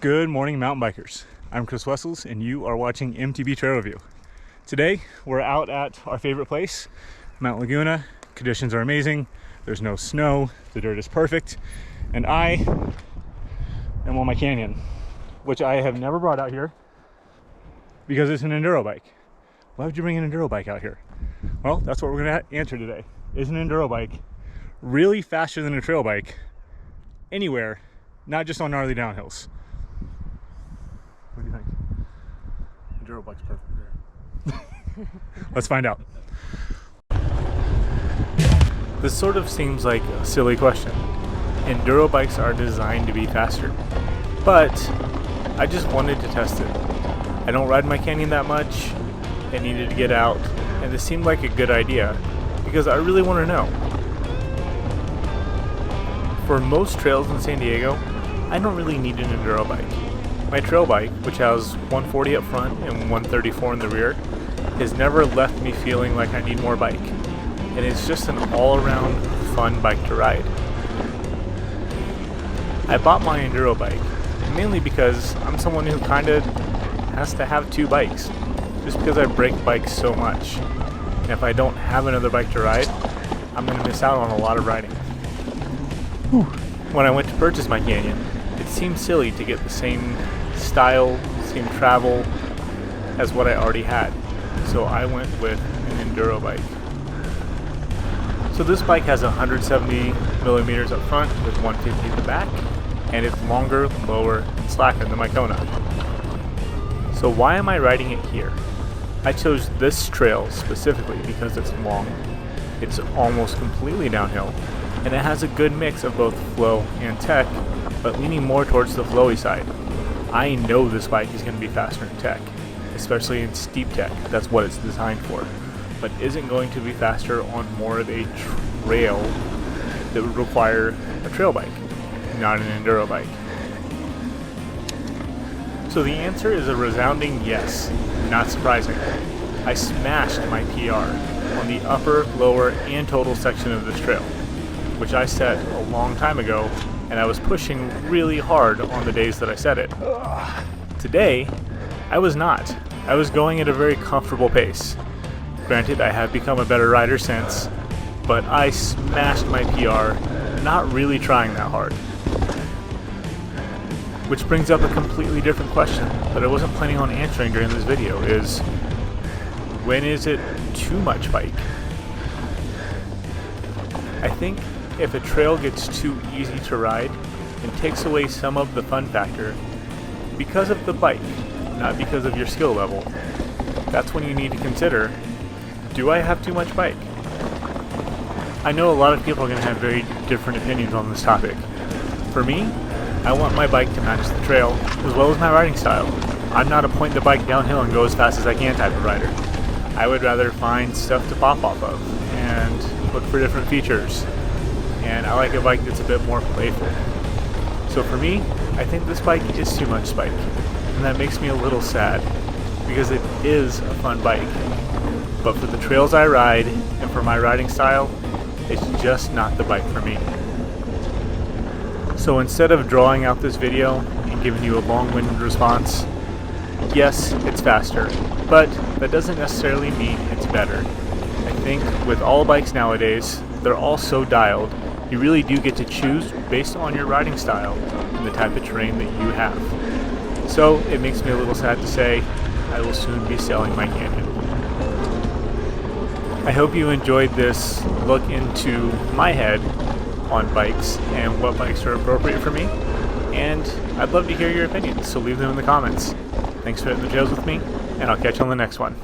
Good morning, mountain bikers. I'm Chris Wessels, and you are watching MTB Trail Review. Today, we're out at our favorite place, Mount Laguna. Conditions are amazing. There's no snow. The dirt is perfect. And I am on my Canyon, which I have never brought out here because it's an enduro bike. Why would you bring an enduro bike out here? Well, that's what we're going to answer today. Is an enduro bike really faster than a trail bike anywhere, not just on gnarly downhills? What do you think? Enduro bike's perfect there. Let's find out. This sort of seems like a silly question. Enduro bikes are designed to be faster, but I just wanted to test it. I don't ride my Canyon that much. I needed to get out, and this seemed like a good idea because I really want to know. For most trails in San Diego, I don't really need an enduro bike. My trail bike, which has 140 up front and 134 in the rear, has never left me feeling like I need more bike. And it's just an all-around fun bike to ride. I bought my enduro bike mainly because I'm someone who kind of has to have two bikes, just because I break bikes so much. And if I don't have another bike to ride, I'm going to miss out on a lot of riding. When I went to purchase my Canyon, it seemed silly to get the same style, same travel as what I already had. So I went with an enduro bike. So this bike has 170 millimeters up front with 150 at the back, and it's longer, lower, and slacker than my Kona. So why am I riding it here? I chose this trail specifically because it's long, it's almost completely downhill, and it has a good mix of both flow and tech, but leaning more towards the flowy side. I know this bike is going to be faster in tech, especially in steep tech. That's what it's designed for, but isn't going to be faster on more of a trail that would require a trail bike, not an enduro bike. So the answer is a resounding yes. Not surprising. I smashed my PR on the upper, lower, and total section of this trail, which I set a long time ago, and I was pushing really hard on the days that I set it. Today, I was not. I was going at a very comfortable pace. Granted, I have become a better rider since, but I smashed my PR, not really trying that hard. Which brings up a completely different question that I wasn't planning on answering during this video is, when is it too much bike? I think if a trail gets too easy to ride and takes away some of the fun factor because of the bike, not because of your skill level, that's when you need to consider, do I have too much bike? I know a lot of people are going to have very different opinions on this topic. For me, I want my bike to match the trail as well as my riding style. I'm not a point the bike downhill and go as fast as I can type of rider. I would rather find stuff to pop off of and look for different features. And I like a bike that's a bit more playful. So for me, I think this bike is too much bike. And that makes me a little sad because it is a fun bike. But for the trails I ride and for my riding style, it's just not the bike for me. So instead of drawing out this video and giving you a long-winded response, yes, it's faster, but that doesn't necessarily mean it's better. I think with all bikes nowadays, they're all so dialed, you really do get to choose based on your riding style and the type of terrain that you have. So it makes me a little sad to say I will soon be selling my Canyon. I hope you enjoyed this look into my head on bikes and what bikes are appropriate for me, and I'd love to hear your opinions, so leave them in the comments. Thanks for hitting the trails with me, and I'll catch you on the next one.